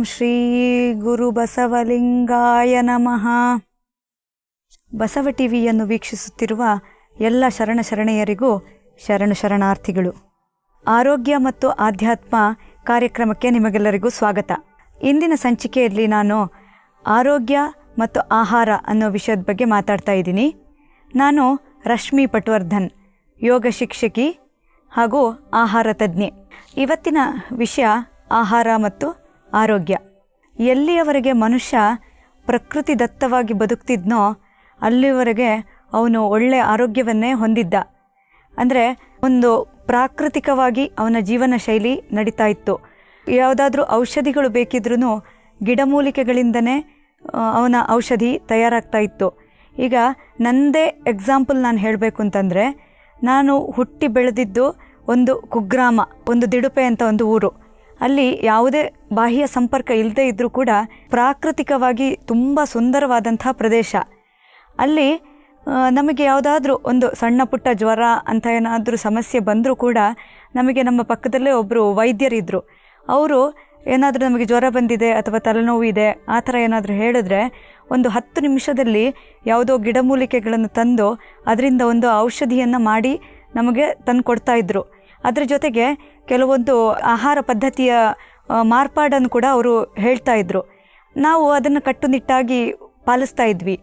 ಶ್ರೀ ಗುರು ಬಸವಲಿಂಗಾಯ ನಮಃ. ಬಸವ ಟಿವಿಯನ್ನು ವೀಕ್ಷಿಸುತ್ತಿರುವ ಎಲ್ಲ ಶರಣೆಯರಿಗೂ ಶರಣಾರ್ಥಿಗಳು. ಆರೋಗ್ಯ ಮತ್ತು ಆಧ್ಯಾತ್ಮ ಕಾರ್ಯಕ್ರಮಕ್ಕೆ ನಿಮಗೆಲ್ಲರಿಗೂ ಸ್ವಾಗತ. ಇಂದಿನ ಸಂಚಿಕೆಯಲ್ಲಿ ನಾನು ಆರೋಗ್ಯ ಮತ್ತು ಆಹಾರ ಅನ್ನೋ ವಿಷಯದ ಬಗ್ಗೆ ಮಾತಾಡ್ತಾ ಇದ್ದೀನಿ. ನಾನು ರಶ್ಮಿ ಪಟ್ವರ್ಧನ್, ಯೋಗ ಶಿಕ್ಷಕಿ ಹಾಗೂ ಆಹಾರ ತಜ್ಞೆ. ಇವತ್ತಿನ ವಿಷಯ ಆಹಾರ ಮತ್ತು ಆರೋಗ್ಯ. ಎಲ್ಲಿಯವರೆಗೆ ಮನುಷ್ಯ ಪ್ರಕೃತಿ ದತ್ತವಾಗಿ ಬದುಕ್ತಿದ್ನೋ ಅಲ್ಲಿವರೆಗೆ ಅವನು ಒಳ್ಳೆಯ ಆರೋಗ್ಯವನ್ನೇ ಹೊಂದಿದ್ದ. ಅಂದರೆ ಒಂದು ಪ್ರಾಕೃತಿಕವಾಗಿ ಅವನ ಜೀವನ ಶೈಲಿ ನಡೀತಾ ಇತ್ತು. ಯಾವುದಾದ್ರೂ ಔಷಧಿಗಳು ಬೇಕಿದ್ರೂ ಗಿಡಮೂಲಿಕೆಗಳಿಂದನೇ ಅವನ ಔಷಧಿ ತಯಾರಾಗ್ತಾ ಇತ್ತು. ಈಗ ನನ್ನದೇ ಎಕ್ಸಾಂಪಲ್ ನಾನು ಹೇಳಬೇಕು ಅಂತಂದರೆ, ನಾನು ಹುಟ್ಟಿ ಬೆಳೆದಿದ್ದು ಒಂದು ಕುಗ್ರಾಮ, ಒಂದು ದಿಡುಪೆ ಅಂತ ಒಂದು ಊರು. ಅಲ್ಲಿ ಯಾವುದೇ ಬಾಹ್ಯ ಸಂಪರ್ಕ ಇಲ್ಲದೇ ಇದ್ದರೂ ಕೂಡ ಪ್ರಾಕೃತಿಕವಾಗಿ ತುಂಬ ಸುಂದರವಾದಂಥ ಪ್ರದೇಶ. ಅಲ್ಲಿ ನಮಗೆ ಯಾವುದಾದ್ರೂ ಒಂದು ಸಣ್ಣ ಪುಟ್ಟ ಜ್ವರ ಅಂತ ಏನಾದರೂ ಸಮಸ್ಯೆ ಬಂದರೂ ಕೂಡ ನಮಗೆ ನಮ್ಮ ಪಕ್ಕದಲ್ಲೇ ಒಬ್ಬರು ವೈದ್ಯರಿದ್ದರು. ಅವರು ಏನಾದರೂ ನಮಗೆ ಜ್ವರ ಬಂದಿದೆ ಅಥವಾ ತಲೆನೋವು ಇದೆ ಆ ಥರ ಏನಾದರೂ ಹೇಳಿದ್ರೆ ಒಂದು 10 ನಿಮಿಷದಲ್ಲಿ ಯಾವುದೋ ಗಿಡಮೂಲಿಕೆಗಳನ್ನು ತಂದು ಅದರಿಂದ ಒಂದು ಔಷಧಿಯನ್ನು ಮಾಡಿ ನಮಗೆ ತಂದು ಕೊಡ್ತಾಯಿದ್ರು. ಅದರ ಜೊತೆಗೆ ಕೆಲವೊಂದು ಆಹಾರ ಪದ್ಧತಿಯ ಮಾರ್ಪಾಡನ್ನು ಕೂಡ ಅವರು ಹೇಳ್ತಾ ಇದ್ದರು. ನಾವು ಅದನ್ನು ಕಟ್ಟುನಿಟ್ಟಾಗಿ ಪಾಲಿಸ್ತಾ ಇದ್ವಿ.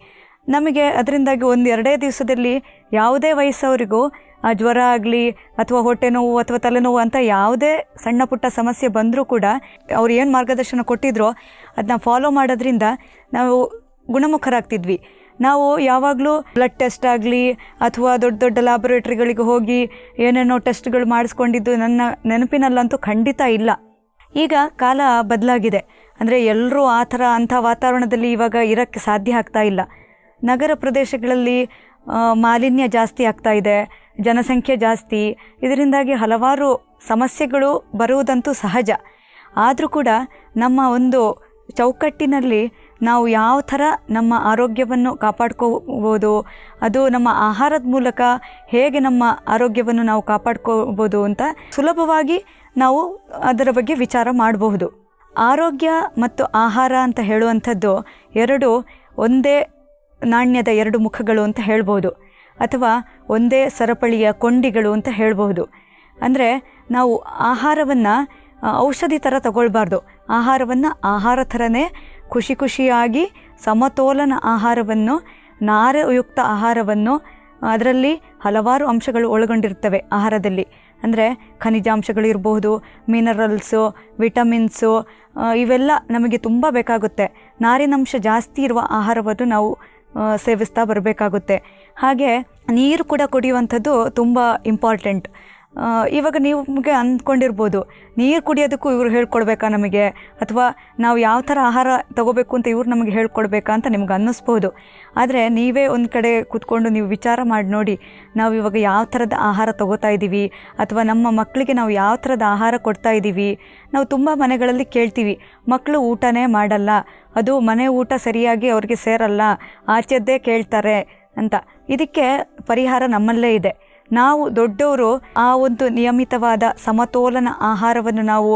ನಮಗೆ ಅದರಿಂದಾಗಿ 1-2 ದಿವಸದಲ್ಲಿ ಯಾವುದೇ ವಯಸ್ಸವರಿಗೂ ಆ ಜ್ವರ ಆಗಲಿ ಅಥವಾ ಹೊಟ್ಟೆ ನೋವು ಅಥವಾ ತಲೆನೋವು ಅಂತ ಯಾವುದೇ ಸಣ್ಣ ಪುಟ್ಟ ಸಮಸ್ಯೆ ಬಂದರೂ ಕೂಡ ಅವ್ರು ಏನು ಮಾರ್ಗದರ್ಶನ ಕೊಟ್ಟಿದ್ರೋ ಅದನ್ನ ಫಾಲೋ ಮಾಡೋದ್ರಿಂದ ನಾವು ಗುಣಮುಖರಾಗ್ತಿದ್ವಿ. ನಾವು ಯಾವಾಗಲೂ ಬ್ಲಡ್ ಟೆಸ್ಟ್ ಆಗಲಿ ಅಥವಾ ದೊಡ್ಡ ದೊಡ್ಡ ಲ್ಯಾಬೊರೇಟ್ರಿಗಳಿಗೆ ಹೋಗಿ ಏನೇನೋ ಟೆಸ್ಟ್ಗಳು ಮಾಡಿಸ್ಕೊಂಡಿದ್ದು ನನ್ನ ನೆನಪಿನಲ್ಲಂತೂ ಖಂಡಿತ ಇಲ್ಲ. ಈಗ ಕಾಲ ಬದಲಾಗಿದೆ. ಅಂದರೆ ಎಲ್ಲರೂ ಅಂಥ ವಾತಾವರಣದಲ್ಲಿ ಇವಾಗ ಇರೋಕ್ಕೆ ಸಾಧ್ಯ ಆಗ್ತಾ ಇಲ್ಲ. ನಗರ ಪ್ರದೇಶಗಳಲ್ಲಿ ಮಾಲಿನ್ಯ ಜಾಸ್ತಿ ಆಗ್ತಾ ಇದೆ, ಜನಸಂಖ್ಯೆ ಜಾಸ್ತಿ. ಇದರಿಂದಾಗಿ ಹಲವಾರು ಸಮಸ್ಯೆಗಳು ಬರುವುದಂತೂ ಸಹಜ. ಆದರೂ ಕೂಡ ನಮ್ಮ ಒಂದು ಚೌಕಟ್ಟಿನಲ್ಲಿ ನಾವು ಯಾವ ಥರ ನಮ್ಮ ಆರೋಗ್ಯವನ್ನು ಕಾಪಾಡ್ಕೋಬೋದು, ಅದು ನಮ್ಮ ಆಹಾರದ ಮೂಲಕ ಹೇಗೆ ನಮ್ಮ ಆರೋಗ್ಯವನ್ನು ನಾವು ಕಾಪಾಡ್ಕೋಬೋದು ಅಂತ ಸುಲಭವಾಗಿ ನಾವು ಅದರ ಬಗ್ಗೆ ವಿಚಾರ ಮಾಡಬಹುದು. ಆರೋಗ್ಯ ಮತ್ತು ಆಹಾರ ಅಂತ ಹೇಳುವಂಥದ್ದು ಎರಡು ಒಂದೇ ನಾಣ್ಯದ 2 ಮುಖಗಳು ಅಂತ ಹೇಳ್ಬೋದು, ಅಥವಾ ಒಂದೇ ಸರಪಳಿಯ ಕೊಂಡಿಗಳು ಅಂತ ಹೇಳ್ಬೋದು. ಅಂದರೆ ನಾವು ಆಹಾರವನ್ನು ಔಷಧಿ ಥರ ತಗೊಳ್ಬಾರ್ದು. ಆಹಾರವನ್ನು ಆಹಾರ ಥರನೇ ಖುಷಿಯಾಗಿ ಸಮತೋಲನ ಆಹಾರವನ್ನು, ನಾರಯುಕ್ತ ಆಹಾರವನ್ನು, ಅದರಲ್ಲಿ ಹಲವಾರು ಅಂಶಗಳು ಒಳಗೊಂಡಿರ್ತವೆ ಆಹಾರದಲ್ಲಿ. ಅಂದರೆ ಖನಿಜಾಂಶಗಳಿರಬಹುದು, ಮಿನರಲ್ಸು, ವಿಟಮಿನ್ಸು, ಇವೆಲ್ಲ ನಮಗೆ ತುಂಬ ಬೇಕಾಗುತ್ತೆ. ನಾರಿನಂಶ ಜಾಸ್ತಿ ಇರುವ ಆಹಾರವನ್ನು ನಾವು ಸೇವಿಸ್ತಾ ಬರಬೇಕಾಗುತ್ತೆ. ಹಾಗೆ ನೀರು ಕೂಡ ಕುಡಿಯುವಂಥದ್ದು ತುಂಬ ಇಂಪಾರ್ಟೆಂಟ್. ಇವಾಗ ನಿಮಗೆ ಅಂದ್ಕೊಂಡಿರ್ಬೋದು, ನೀರು ಕುಡಿಯೋದಕ್ಕೂ ಇವರು ಹೇಳ್ಕೊಡ್ಬೇಕಾ ನಮಗೆ, ಅಥವಾ ನಾವು ಯಾವ ಥರ ಆಹಾರ ತಗೋಬೇಕು ಅಂತ ಇವ್ರು ನಮಗೆ ಹೇಳ್ಕೊಡ್ಬೇಕಾ ಅಂತ ನಿಮ್ಗೆ ಅನ್ನಿಸ್ಬೋದು. ಆದರೆ ನೀವೇ ಒಂದು ಕಡೆ ಕೂತ್ಕೊಂಡು ನೀವು ವಿಚಾರ ಮಾಡಿ ನೋಡಿ, ನಾವು ಇವಾಗ ಯಾವ ಥರದ ಆಹಾರ ತಗೋತಾ ಇದ್ದೀವಿ, ಅಥವಾ ನಮ್ಮ ಮಕ್ಕಳಿಗೆ ನಾವು ಯಾವ ಥರದ ಆಹಾರ ಕೊಡ್ತಾ ಇದ್ದೀವಿ. ನಾವು ತುಂಬ ಮನೆಗಳಲ್ಲಿ ಕೇಳ್ತೀವಿ, ಮಕ್ಕಳು ಊಟನೇ ಮಾಡಲ್ಲ, ಅದು ಮನೆ ಊಟ ಸರಿಯಾಗಿ ಅವ್ರಿಗೆ ಸೇರಲ್ಲ, ಆಚೆದ್ದೇ ಕೇಳ್ತಾರೆ ಅಂತ. ಇದಕ್ಕೆ ಪರಿಹಾರ ನಮ್ಮಲ್ಲೇ ಇದೆ. ನಾವು ದೊಡ್ಡವರು ಆ ಒಂದು ನಿಯಮಿತವಾದ ಸಮತೋಲನ ಆಹಾರವನ್ನು ನಾವು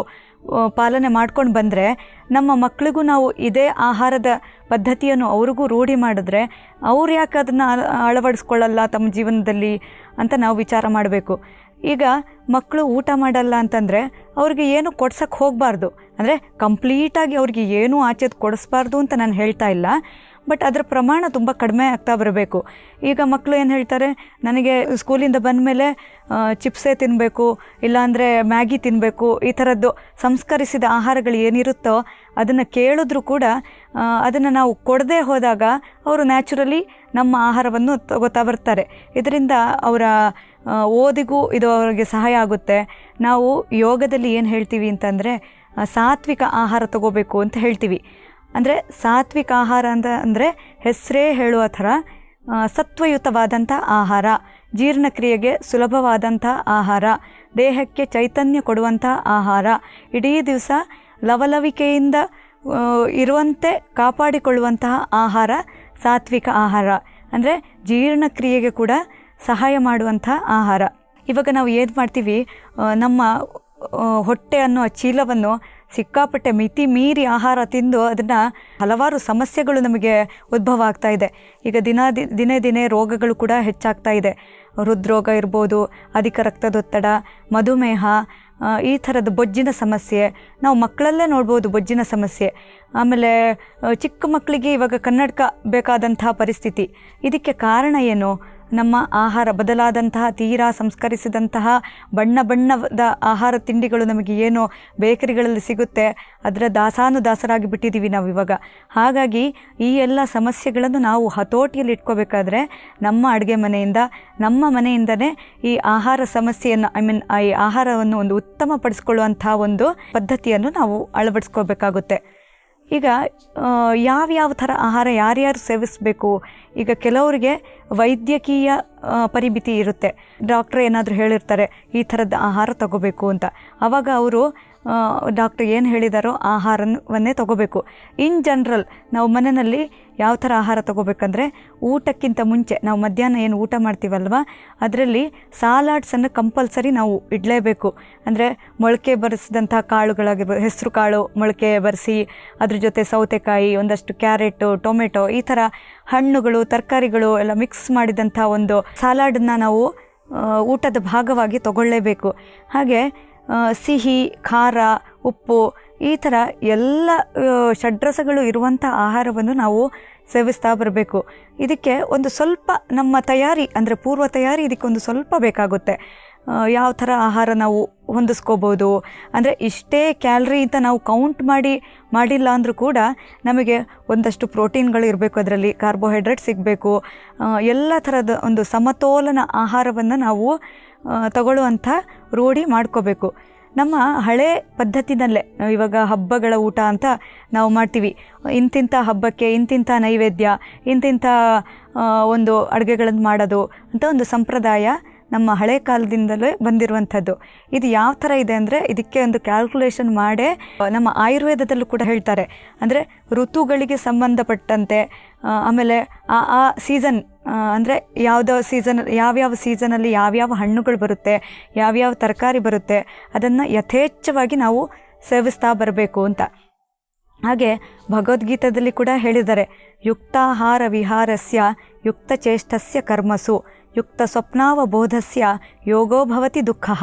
ಪಾಲನೆ ಮಾಡ್ಕೊಂಡು ಬಂದರೆ, ನಮ್ಮ ಮಕ್ಕಳಿಗೂ ನಾವು ಇದೇ ಆಹಾರದ ಪದ್ಧತಿಯನ್ನು ಅವ್ರಿಗೂ ರೂಢಿ ಮಾಡಿದ್ರೆ ಅವ್ರು ಯಾಕೆ ಅದನ್ನು ಅಳವಡಿಸ್ಕೊಳ್ಳಲ್ಲ ತಮ್ಮ ಜೀವನದಲ್ಲಿ ಅಂತ ನಾವು ವಿಚಾರ ಮಾಡಬೇಕು. ಈಗ ಮಕ್ಕಳು ಊಟ ಮಾಡಲ್ಲ ಅಂತಂದರೆ ಅವ್ರಿಗೆ ಏನು ಕೊಡ್ಸೋಕ್ಕೆ ಹೋಗಬಾರ್ದು. ಅಂದರೆ ಕಂಪ್ಲೀಟಾಗಿ ಅವ್ರಿಗೆ ಏನೂ ಆಚೆದು ಕೊಡಿಸ್ಬಾರ್ದು ಅಂತ ನಾನು ಹೇಳ್ತಾ ಇಲ್ಲ, ಬಟ್ ಅದರ ಪ್ರಮಾಣ ತುಂಬ ಕಡಿಮೆ ಆಗ್ತಾ ಬರಬೇಕು. ಈಗ ಮಕ್ಕಳು ಏನು ಹೇಳ್ತಾರೆ, ನನಗೆ ಸ್ಕೂಲಿಂದ ಬಂದಮೇಲೆ ಚಿಪ್ಸೇ ತಿನ್ನಬೇಕು, ಇಲ್ಲಾಂದರೆ ಮ್ಯಾಗಿ ತಿನ್ನಬೇಕು, ಈ ಥರದ್ದು ಸಂಸ್ಕರಿಸಿದ ಆಹಾರಗಳು ಏನಿರುತ್ತೋ ಅದನ್ನು ಕೇಳಿದ್ರೂ ಕೂಡ ಅದನ್ನು ನಾವು ಕೊಡದೇ ಹೋದಾಗ ಅವರು ನ್ಯಾಚುರಲಿ ನಮ್ಮ ಆಹಾರವನ್ನು ತಗೋತಾ ಬರ್ತಾರೆ. ಇದರಿಂದ ಅವರ ಓದಿಗೂ ಇದು ಅವರಿಗೆ ಸಹಾಯ ಆಗುತ್ತೆ. ನಾವು ಯೋಗದಲ್ಲಿ ಏನು ಹೇಳ್ತೀವಿ ಅಂತಂದರೆ, ಸಾತ್ವಿಕ ಆಹಾರ ತಗೋಬೇಕು ಅಂತ ಹೇಳ್ತೀವಿ. ಅಂದರೆ ಸಾತ್ವಿಕ ಆಹಾರ ಅಂದರೆ ಹೆಸರೇ ಹೇಳುವ ಥರ ಸತ್ವಯುತವಾದಂಥ ಆಹಾರ, ಜೀರ್ಣಕ್ರಿಯೆಗೆ ಸುಲಭವಾದಂಥ ಆಹಾರ, ದೇಹಕ್ಕೆ ಚೈತನ್ಯ ಕೊಡುವಂಥ ಆಹಾರ, ಇಡೀ ದಿವಸ ಲವಲವಿಕೆಯಿಂದ ಇರುವಂತೆ ಕಾಪಾಡಿಕೊಳ್ಳುವಂತಹ ಆಹಾರ ಸಾತ್ವಿಕ ಆಹಾರ. ಅಂದರೆ ಜೀರ್ಣಕ್ರಿಯೆಗೆ ಕೂಡ ಸಹಾಯ ಮಾಡುವಂಥ ಆಹಾರ. ಇವಾಗ ನಾವು ಏನು ಮಾಡ್ತೀವಿ, ನಮ್ಮ ಹೊಟ್ಟೆ ಅನ್ನೋ ಚೀಲವನ್ನು ಸಿಕ್ಕಾಪಟ್ಟೆ ಮಿತಿ ಮೀರಿ ಆಹಾರ ತಿಂದು ಅದನ್ನು ಹಲವಾರು ಸಮಸ್ಯೆಗಳು ನಮಗೆ ಉದ್ಭವ ಆಗ್ತಾ ಇದೆ. ಈಗ ದಿನೇ ದಿನೇ ರೋಗಗಳು ಕೂಡ ಹೆಚ್ಚಾಗ್ತಾ ಇದೆ. ಹೃದ್ರೋಗ ಇರ್ಬೋದು, ಅಧಿಕ ರಕ್ತದೊತ್ತಡ, ಮಧುಮೇಹ, ಈ ಥರದ ಬೊಜ್ಜಿನ ಸಮಸ್ಯೆ ನಾವು ಮಕ್ಕಳಲ್ಲೇ ನೋಡ್ಬೋದು. ಬೊಜ್ಜಿನ ಸಮಸ್ಯೆ, ಆಮೇಲೆ ಚಿಕ್ಕ ಮಕ್ಕಳಿಗೆ ಇವಾಗ ಕನ್ನಡಕ ಬೇಕಾದಂತಹ ಪರಿಸ್ಥಿತಿ. ಇದಕ್ಕೆ ಕಾರಣ ಏನು? ನಮ್ಮ ಆಹಾರ ಬದಲಾದಂತಹ, ತೀರಾ ಸಂಸ್ಕರಿಸಿದಂತಹ ಬಣ್ಣದ ಆಹಾರ ತಿಂಡಿಗಳು ನಮಗೆ ಏನು ಬೇಕರಿಗಳಲ್ಲಿ ಸಿಗುತ್ತೆ, ಅದರ ದಾಸಾನುದಾಸರಾಗಿ ಬಿಟ್ಟಿದ್ದೀವಿ ನಾವು ಇವಾಗ. ಹಾಗಾಗಿ ಈ ಎಲ್ಲ ಸಮಸ್ಯೆಗಳನ್ನು ನಾವು ಹತೋಟಿಯಲ್ಲಿ ಇಟ್ಕೋಬೇಕಾದ್ರೆ ನಮ್ಮ ಅಡುಗೆ ನಮ್ಮ ಮನೆಯಿಂದನೇ ಈ ಆಹಾರ ಸಮಸ್ಯೆಯನ್ನು ಈ ಆಹಾರವನ್ನು ಒಂದು ಉತ್ತಮಪಡಿಸ್ಕೊಳ್ಳುವಂಥ ಒಂದು ಪದ್ಧತಿಯನ್ನು ನಾವು ಅಳವಡಿಸ್ಕೋಬೇಕಾಗುತ್ತೆ. ಈಗ ಯಾವ್ಯಾವ ಥರ ಆಹಾರ ಯಾರ್ಯಾರು ಸೇವಿಸಬೇಕು? ಈಗ ಕೆಲವರಿಗೆ ವೈದ್ಯಕೀಯ ಪರಿಮಿತಿ ಇರುತ್ತೆ. ಡಾಕ್ಟ್ರ್ ಏನಾದರೂ ಹೇಳಿರ್ತಾರೆ ಈ ಥರದ ಆಹಾರ ತಗೋಬೇಕು ಅಂತ. ಆವಾಗ ಅವರು ಡಾಕ್ಟ್ರ್ ಏನು ಹೇಳಿದಾರೋ ಆಹಾರವನ್ನೇ ತಗೋಬೇಕು. ಇನ್ ಜನರಲ್ ನಾವು ಮನೆಯಲ್ಲಿ ಯಾವ ಥರ ಆಹಾರ ತಗೋಬೇಕಂದ್ರೆ, ಊಟಕ್ಕಿಂತ ಮುಂಚೆ ನಾವು ಮಧ್ಯಾಹ್ನ ಏನು ಊಟ ಮಾಡ್ತೀವಲ್ವ, ಅದರಲ್ಲಿ ಸಲಾಡ್ಸನ್ನು ಕಂಪಲ್ಸರಿ ನಾವು ಇಡಲೇಬೇಕು. ಅಂದರೆ ಮೊಳಕೆ ಬರೆಸಿದಂಥ ಕಾಳುಗಳಾಗಿರ್ಬೋದು, ಹೆಸರು ಕಾಳು ಮೊಳಕೆ ಬರೆಸಿ, ಅದ್ರ ಜೊತೆ ಸೌತೆಕಾಯಿ, ಒಂದಷ್ಟು ಕ್ಯಾರೆಟು, ಟೊಮೆಟೊ, ಈ ಥರ ಹಣ್ಣುಗಳು, ತರಕಾರಿಗಳು ಎಲ್ಲ ಮಿಕ್ಸ್ ಮಾಡಿದಂಥ ಒಂದು ಸಲಾಡನ್ನು ನಾವು ಊಟದ ಭಾಗವಾಗಿ ತಗೊಳ್ಳೇಬೇಕು. ಹಾಗೆ ಸಿಹಿ, ಖಾರ, ಉಪ್ಪು, ಈ ಥರ ಎಲ್ಲ ಷಡ್ರಸಗಳು ಇರುವಂಥ ಆಹಾರವನ್ನು ನಾವು ಸೇವಿಸ್ತಾ ಬರಬೇಕು. ಇದಕ್ಕೆ ಒಂದು ಸ್ವಲ್ಪ ನಮ್ಮ ತಯಾರಿ ಅಂದರೆ ಪೂರ್ವ ತಯಾರಿ ಇದಕ್ಕೆ ಒಂದು ಸ್ವಲ್ಪ ಬೇಕಾಗುತ್ತೆ. ಯಾವ ಥರ ಆಹಾರ ನಾವು ಹೊಂದಿಸ್ಕೋಬೋದು ಅಂದರೆ, ಇಷ್ಟೇ ಕ್ಯಾಲ್ರಿ ಅಂತ ನಾವು ಕೌಂಟ್ ಮಾಡಿಲ್ಲ ಅಂದರೂ ಕೂಡ ನಮಗೆ ಒಂದಷ್ಟು ಪ್ರೋಟೀನ್ಗಳು ಇರಬೇಕು, ಅದರಲ್ಲಿ ಕಾರ್ಬೋಹೈಡ್ರೇಟ್ ಸಿಗಬೇಕು. ಎಲ್ಲ ಥರದ ಒಂದು ಸಮತೋಲನ ಆಹಾರವನ್ನು ನಾವು ತಗೊಳ್ಳುವಂಥ ರೂಢಿ ಮಾಡ್ಕೋಬೇಕು. ನಮ್ಮ ಹಳೆ ಪದ್ಧತಿನಲ್ಲೇ ಇವಾಗ ಹಬ್ಬಗಳ ಊಟ ಅಂತ ನಾವು ಮಾಡ್ತೀವಿ. ಇಂತಿಂಥ ಹಬ್ಬಕ್ಕೆ ಇಂತಿಂಥ ನೈವೇದ್ಯ, ಇಂತಿಂಥ ಒಂದು ಅಡುಗೆಗಳನ್ನು ಮಾಡೋದು ಅಂತ ಒಂದು ಸಂಪ್ರದಾಯ ನಮ್ಮ ಹಳೆ ಕಾಲದಿಂದಲೇ ಬಂದಿರುವಂಥದ್ದು. ಇದು ಯಾವ ಥರ ಇದೆ ಅಂದರೆ, ಇದಕ್ಕೆ ಒಂದು ಕ್ಯಾಲ್ಕುಲೇಷನ್ ಮಾಡೇ ನಮ್ಮ ಆಯುರ್ವೇದದಲ್ಲೂ ಕೂಡ ಹೇಳ್ತಾರೆ. ಅಂದರೆ ಋತುಗಳಿಗೆ ಸಂಬಂಧಪಟ್ಟಂತೆ, ಆಮೇಲೆ ಆ ಸೀಸನ್ ಅಂದರೆ ಯಾವ್ಯಾವ ಸೀಸನಲ್ಲಿ ಯಾವ್ಯಾವ ಹಣ್ಣುಗಳು ಬರುತ್ತೆ, ಯಾವ್ಯಾವ ತರಕಾರಿ ಬರುತ್ತೆ, ಅದನ್ನು ಯಥೇಚ್ಛವಾಗಿ ನಾವು ಸೇವಿಸ್ತಾ ಬರಬೇಕು ಅಂತ. ಹಾಗೆ ಭಗವದ್ಗೀತಾದಲ್ಲಿ ಕೂಡ ಹೇಳಿದ್ದಾರೆ, ಯುಕ್ತಾಹಾರ ವಿಹಾರಸ್ಯ ಯುಕ್ತಚೇಷ್ಟಸ್ಯ ಕರ್ಮಸು ಯುಕ್ತ ಸ್ವಪ್ನಾವಬೋಧಸ್ಯ ಯೋಗೋ ಭವತಿ ದುಃಖಃ.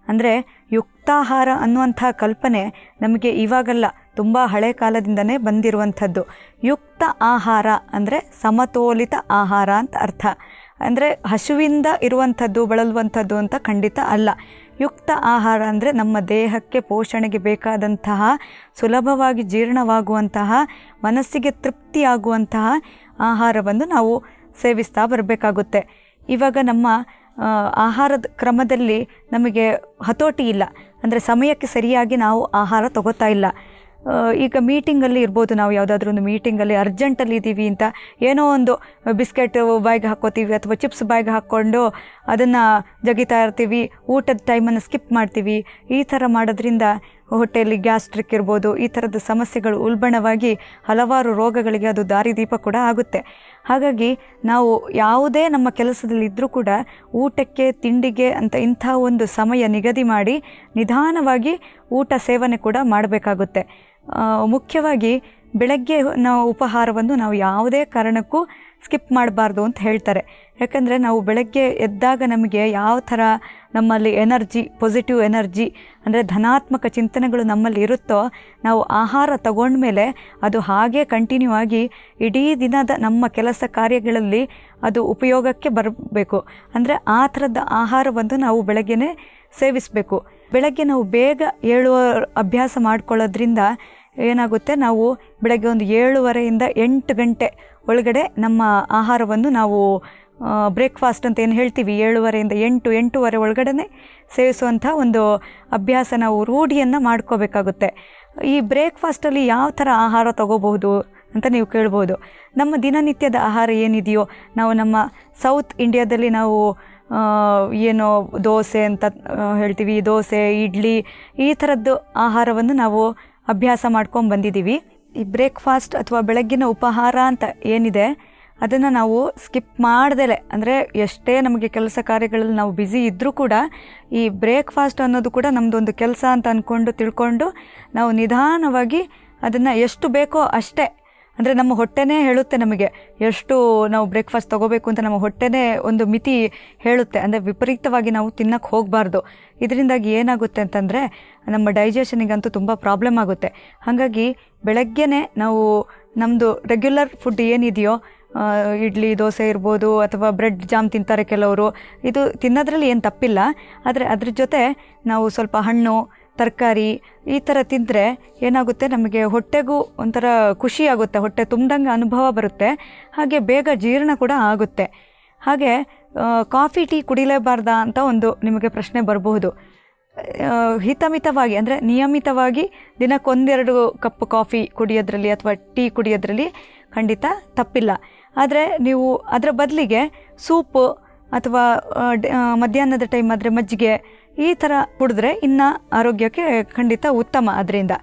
ಅಂದರೆ ಯುಕ್ತಾಹಾರ ಅನ್ನುವಂಥ ಕಲ್ಪನೆ ನಮಗೆ ಇವಾಗಲ್ಲ, ತುಂಬ ಹಳೆ ಕಾಲದಿಂದನೇ ಬಂದಿರುವಂಥದ್ದು. ಯುಕ್ತ ಆಹಾರ ಅಂದರೆ ಸಮತೋಲಿತ ಆಹಾರ ಅಂತ ಅರ್ಥ. ಅಂದರೆ ಹಸುವಿಂದ ಇರುವಂಥದ್ದು, ಬಳಲುವಂಥದ್ದು ಅಂತ ಖಂಡಿತ ಅಲ್ಲ. ಯುಕ್ತ ಆಹಾರ ಅಂದರೆ ನಮ್ಮ ದೇಹಕ್ಕೆ ಪೋಷಣೆಗೆ ಬೇಕಾದಂತಹ, ಸುಲಭವಾಗಿ ಜೀರ್ಣವಾಗುವಂತಹ, ಮನಸ್ಸಿಗೆ ತೃಪ್ತಿಯಾಗುವಂತಹ ಆಹಾರವನ್ನು ನಾವು ಸೇವಿಸ್ತಾ ಬರಬೇಕಾಗುತ್ತೆ. ಇವಾಗ ನಮ್ಮ ಆಹಾರದ ಕ್ರಮದಲ್ಲಿ ನಮಗೆ ಹತೋಟಿ ಇಲ್ಲ. ಅಂದರೆ ಸಮಯಕ್ಕೆ ಸರಿಯಾಗಿ ನಾವು ಆಹಾರ ತಗೋತಾ ಇಲ್ಲ. ಈಗ ಮೀಟಿಂಗಲ್ಲಿ ಇರ್ಬೋದು, ನಾವು ಯಾವುದಾದ್ರೂ ಒಂದು ಮೀಟಿಂಗಲ್ಲಿ ಅರ್ಜೆಂಟಲ್ಲಿ ಇದ್ದೀವಿ ಅಂತ ಏನೋ ಒಂದು ಬಿಸ್ಕೆಟ್ ಬಾಯಿಗೆ ಹಾಕ್ಕೋತೀವಿ ಅಥವಾ ಚಿಪ್ಸ್ ಬಾಯಿಗೆ ಹಾಕ್ಕೊಂಡು ಅದನ್ನು ಜಗಿತಾ ಇರ್ತೀವಿ, ಊಟದ ಟೈಮನ್ನು ಸ್ಕಿಪ್ ಮಾಡ್ತೀವಿ. ಈ ಥರ ಮಾಡೋದ್ರಿಂದ ಹೊಟ್ಟೆಯಲ್ಲಿ ಗ್ಯಾಸ್ಟ್ರಿಕ್ ಇರ್ಬೋದು, ಈ ಥರದ ಸಮಸ್ಯೆಗಳು ಉಲ್ಬಣವಾಗಿ ಹಲವಾರು ರೋಗಗಳಿಗೆ ಅದು ದಾರಿದೀಪ ಕೂಡ ಆಗುತ್ತೆ. ಹಾಗಾಗಿ ನಾವು ಯಾವುದೇ ನಮ್ಮ ಕೆಲಸದಲ್ಲಿ ಇದ್ದರೂ ಕೂಡ ಊಟಕ್ಕೆ, ತಿಂಡಿಗೆ ಅಂತ ಇಂಥ ಒಂದು ಸಮಯ ನಿಗದಿ ಮಾಡಿ ನಿಧಾನವಾಗಿ ಊಟ ಸೇವನೆ ಕೂಡ ಮಾಡಬೇಕಾಗುತ್ತೆ. ಮುಖ್ಯವಾಗಿ ಬೆಳಗ್ಗೆ ನಾವು ಉಪಹಾರವನ್ನು ನಾವು ಯಾವುದೇ ಕಾರಣಕ್ಕೂ ಸ್ಕಿಪ್ ಮಾಡಬಾರ್ದು ಅಂತ ಹೇಳ್ತಾರೆ. ಯಾಕಂದರೆ ನಾವು ಬೆಳಗ್ಗೆ ಎದ್ದಾಗ ನಮಗೆ ಯಾವ ಥರ ನಮ್ಮಲ್ಲಿ ಎನರ್ಜಿ, ಪಾಸಿಟಿವ್ ಎನರ್ಜಿ ಅಂದರೆ ಧನಾತ್ಮಕ ಚಿಂತನೆಗಳು ನಮ್ಮಲ್ಲಿ ಇರುತ್ತೋ, ನಾವು ಆಹಾರ ತಗೊಂಡ್ಮೇಲೆ ಅದು ಹಾಗೇ ಕಂಟಿನ್ಯೂ ಆಗಿ ಇಡೀ ದಿನದ ನಮ್ಮ ಕೆಲಸ ಕಾರ್ಯಗಳಲ್ಲಿ ಅದು ಉಪಯೋಗಕ್ಕೆ ಬರಬೇಕು. ಅಂದರೆ ಆ ಥರದ ಆಹಾರವನ್ನು ನಾವು ಬೆಳಗ್ಗೆನೇ ಸೇವಿಸಬೇಕು. ಬೆಳಗ್ಗೆ ನಾವು ಬೇಗ ಏಳುವ ಅಭ್ಯಾಸ ಮಾಡ್ಕೊಳ್ಳೋದ್ರಿಂದ ಏನಾಗುತ್ತೆ, ನಾವು ಬೆಳಗ್ಗೆ ಒಂದು 7:30 8 ಗಂಟೆ ಒಳಗಡೆ ನಮ್ಮ ಆಹಾರವನ್ನು ನಾವು ಬ್ರೇಕ್ಫಾಸ್ಟ್ ಅಂತ ಏನು ಹೇಳ್ತೀವಿ, 7:30 8 8:30 ಒಳಗಡೆ ಸೇವಿಸುವಂಥ ಒಂದು ಅಭ್ಯಾಸ, ನಾವು ರೂಢಿಯನ್ನು ಮಾಡ್ಕೋಬೇಕಾಗುತ್ತೆ. ಈ ಬ್ರೇಕ್ಫಾಸ್ಟಲ್ಲಿ ಯಾವ ಥರ ಆಹಾರ ತಗೋಬಹುದು ಅಂತ ನೀವು ಕೇಳ್ಬೋದು. ನಮ್ಮ ದಿನನಿತ್ಯದ ಆಹಾರ ಏನಿದೆಯೋ, ನಾವು ನಮ್ಮ ಸೌತ್ ಇಂಡಿಯಾದಲ್ಲಿ ನಾವು ಏನೋ ದೋಸೆ ಅಂತ ಹೇಳ್ತೀವಿ, ದೋಸೆ, ಇಡ್ಲಿ, ಈ ಥರದ್ದು ಆಹಾರವನ್ನು ನಾವು ಅಭ್ಯಾಸ ಮಾಡ್ಕೊಂಡು ಬಂದಿದ್ದೀವಿ. ಈ ಬ್ರೇಕ್ಫಾಸ್ಟ್ ಅಥವಾ ಬೆಳಗ್ಗಿನ ಉಪಹಾರ ಅಂತ ಏನಿದೆ, ಅದನ್ನು ನಾವು ಸ್ಕಿಪ್ ಮಾಡ್ದಲೆ, ಅಂದರೆ ಎಷ್ಟೇ ನಮಗೆ ಕೆಲಸ ಕಾರ್ಯಗಳಲ್ಲಿ ನಾವು ಬ್ಯುಸಿ ಇದ್ದರೂ ಕೂಡ ಈ ಬ್ರೇಕ್ಫಾಸ್ಟ್ ಅನ್ನೋದು ಕೂಡ ನಮ್ಮದೊಂದು ಕೆಲಸ ಅಂತ ಅಂದ್ಕೊಂಡು ತಿಳ್ಕೊಂಡು ನಾವು ನಿಧಾನವಾಗಿ ಅದನ್ನು ಎಷ್ಟು ಬೇಕೋ ಅಷ್ಟೇ, ಅಂದರೆ ನಮ್ಮ ಹೊಟ್ಟೆನೇ ಹೇಳುತ್ತೆ ನಮಗೆ ಎಷ್ಟು ನಾವು ಬ್ರೇಕ್ಫಾಸ್ಟ್ ತೊಗೋಬೇಕು ಅಂತ. ನಮ್ಮ ಹೊಟ್ಟೆನೇ ಒಂದು ಮಿತಿ ಹೇಳುತ್ತೆ. ಅಂದರೆ ವಿಪರೀತವಾಗಿ ನಾವು ತಿನ್ನಕ್ಕೆ ಹೋಗಬಾರ್ದು. ಇದರಿಂದಾಗಿ ಏನಾಗುತ್ತೆ ಅಂತಂದರೆ ನಮ್ಮ ಡೈಜೆಷನಿಗಂತೂ ತುಂಬ ಪ್ರಾಬ್ಲಮ್ ಆಗುತ್ತೆ. ಹಾಗಾಗಿ ಬೆಳಗ್ಗೆನೇ ನಾವು ನಮ್ಮದು ರೆಗ್ಯುಲರ್ ಫುಡ್ ಏನಿದೆಯೋ, ಇಡ್ಲಿ ದೋಸೆ ಇರ್ಬೋದು ಅಥವಾ ಬ್ರೆಡ್ ಜಾಮ್ ತಿಂತಾರೆ ಕೆಲವರು, ಇದು ತಿನ್ನೋದ್ರಲ್ಲಿ ಏನು ತಪ್ಪಿಲ್ಲ. ಆದರೆ ಅದ್ರ ಜೊತೆ ನಾವು ಸ್ವಲ್ಪ ಹಣ್ಣು ತರಕಾರಿ ಈ ಥರ ತಿಂದರೆ ಏನಾಗುತ್ತೆ, ನಮಗೆ ಹೊಟ್ಟೆಗೂ ಒಂಥರ ಖುಷಿ ಆಗುತ್ತೆ, ಹೊಟ್ಟೆ ತುಂಬ್ದಂಗೆ ಅನುಭವ ಬರುತ್ತೆ, ಹಾಗೆ ಬೇಗ ಜೀರ್ಣ ಕೂಡ ಆಗುತ್ತೆ. ಹಾಗೆ ಕಾಫಿ ಟೀ ಕುಡಿಲೇಬಾರ್ದಾ ಅಂತ ಒಂದು ನಿಮಗೆ ಪ್ರಶ್ನೆ ಬರಬಹುದು. ಹಿತಮಿತವಾಗಿ ಅಂದರೆ ನಿಯಮಿತವಾಗಿ ದಿನಕ್ಕೊಂದೆರಡು ಕಪ್ ಕಾಫಿ ಕುಡಿಯೋದ್ರಲ್ಲಿ ಅಥವಾ ಟೀ ಕುಡಿಯೋದ್ರಲ್ಲಿ ಖಂಡಿತ ತಪ್ಪಿಲ್ಲ. ಆದರೆ ನೀವು ಅದರ ಬದಲಿಗೆ ಸೂಪು ಅಥವಾ ಮಧ್ಯಾಹ್ನದ ಟೈಮ್ ಆದರೆ ಮಜ್ಜಿಗೆ ಈ ಥರ ಕುಡಿದ್ರೆ ಇನ್ನು ಆರೋಗ್ಯಕ್ಕೆ ಖಂಡಿತ ಉತ್ತಮ ಅದರಿಂದ.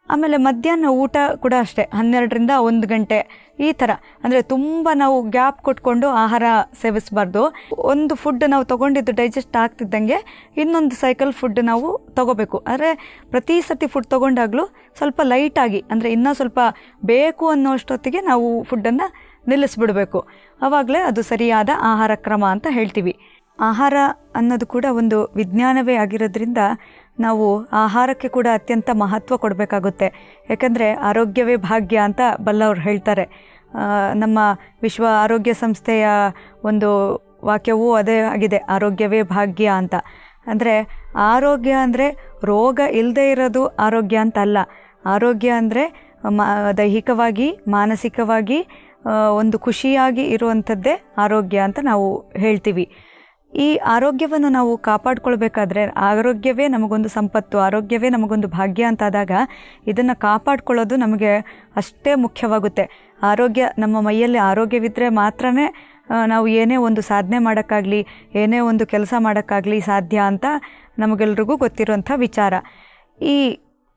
ಆಮೇಲೆ ಮಧ್ಯಾಹ್ನ ಊಟ ಕೂಡ ಅಷ್ಟೇ 12ರಿಂದ 1 ಗಂಟೆ ಈ ಥರ, ಅಂದರೆ ತುಂಬ ನಾವು ಗ್ಯಾಪ್ ಕೊಟ್ಕೊಂಡು ಆಹಾರ ಸೇವಿಸಬಾರ್ದು. ಒಂದು ಫುಡ್ ನಾವು ತೊಗೊಂಡಿದ್ದು ಡೈಜೆಸ್ಟ್ ಆಗ್ತಿದ್ದಂಗೆ ಇನ್ನೊಂದು ಸೈಕಲ್ ಫುಡ್ ನಾವು ತೊಗೋಬೇಕು. ಆದರೆ ಪ್ರತಿ ಸತಿ ಫುಡ್ ತೊಗೊಂಡಾಗಲೂ ಸ್ವಲ್ಪ ಲೈಟಾಗಿ, ಅಂದರೆ ಇನ್ನೂ ಸ್ವಲ್ಪ ಬೇಕು ಅನ್ನೋಷ್ಟೊತ್ತಿಗೆ ನಾವು ಫುಡ್ಡನ್ನು ನಿಲ್ಲಿಸ್ಬಿಡಬೇಕು. ಆವಾಗಲೇ ಅದು ಸರಿಯಾದ ಆಹಾರ ಕ್ರಮ ಅಂತ ಹೇಳ್ತೀವಿ. ಆಹಾರ ಅನ್ನೋದು ಕೂಡ ಒಂದು ವಿಜ್ಞಾನವೇ ಆಗಿರೋದ್ರಿಂದ ನಾವು ಆಹಾರಕ್ಕೆ ಕೂಡ ಅತ್ಯಂತ ಮಹತ್ವ ಕೊಡಬೇಕಾಗುತ್ತೆ. ಯಾಕಂದರೆ ಆರೋಗ್ಯವೇ ಭಾಗ್ಯ ಅಂತ ಬಲ್ಲವರು ಹೇಳ್ತಾರೆ. ನಮ್ಮ ವಿಶ್ವ ಆರೋಗ್ಯ ಸಂಸ್ಥೆಯ ಒಂದು ವಾಕ್ಯವೂ ಅದೇ ಆಗಿದೆ, ಆರೋಗ್ಯವೇ ಭಾಗ್ಯ ಅಂತ. ಅಂದರೆ ಆರೋಗ್ಯ ಅಂದರೆ ರೋಗ ಇಲ್ಲದೆ ಇರೋದು ಆರೋಗ್ಯ ಅಂತ ಅಲ್ಲ. ಆರೋಗ್ಯ ಅಂದರೆ ದೈಹಿಕವಾಗಿ ಮಾನಸಿಕವಾಗಿ ಒಂದು ಖುಷಿಯಾಗಿ ಇರುವಂಥದ್ದೇ ಆರೋಗ್ಯ ಅಂತ ನಾವು ಹೇಳ್ತೀವಿ. ಈ ಆರೋಗ್ಯವನ್ನು ನಾವು ಕಾಪಾಡ್ಕೊಳ್ಬೇಕಾದ್ರೆ ಆರೋಗ್ಯವೇ ನಮಗೊಂದು ಸಂಪತ್ತು, ಆರೋಗ್ಯವೇ ನಮಗೊಂದು ಭಾಗ್ಯ ಅಂತಾದಾಗ ಇದನ್ನು ಕಾಪಾಡ್ಕೊಳ್ಳೋದು ನಮಗೆ ಅಷ್ಟೇ ಮುಖ್ಯವಾಗುತ್ತೆ. ಆರೋಗ್ಯ ನಮ್ಮ ಮೈಯಲ್ಲಿ ಆರೋಗ್ಯವಿದ್ದರೆ ಮಾತ್ರನೇ ನಾವು ಏನೇ ಒಂದು ಸಾಧನೆ ಮಾಡೋಕ್ಕಾಗಲಿ ಏನೇ ಒಂದು ಕೆಲಸ ಮಾಡೋಕ್ಕಾಗಲಿ ಸಾಧ್ಯ ಅಂತ ನಮಗೆಲ್ರಿಗೂ ಗೊತ್ತಿರುವಂಥ ವಿಚಾರ. ಈ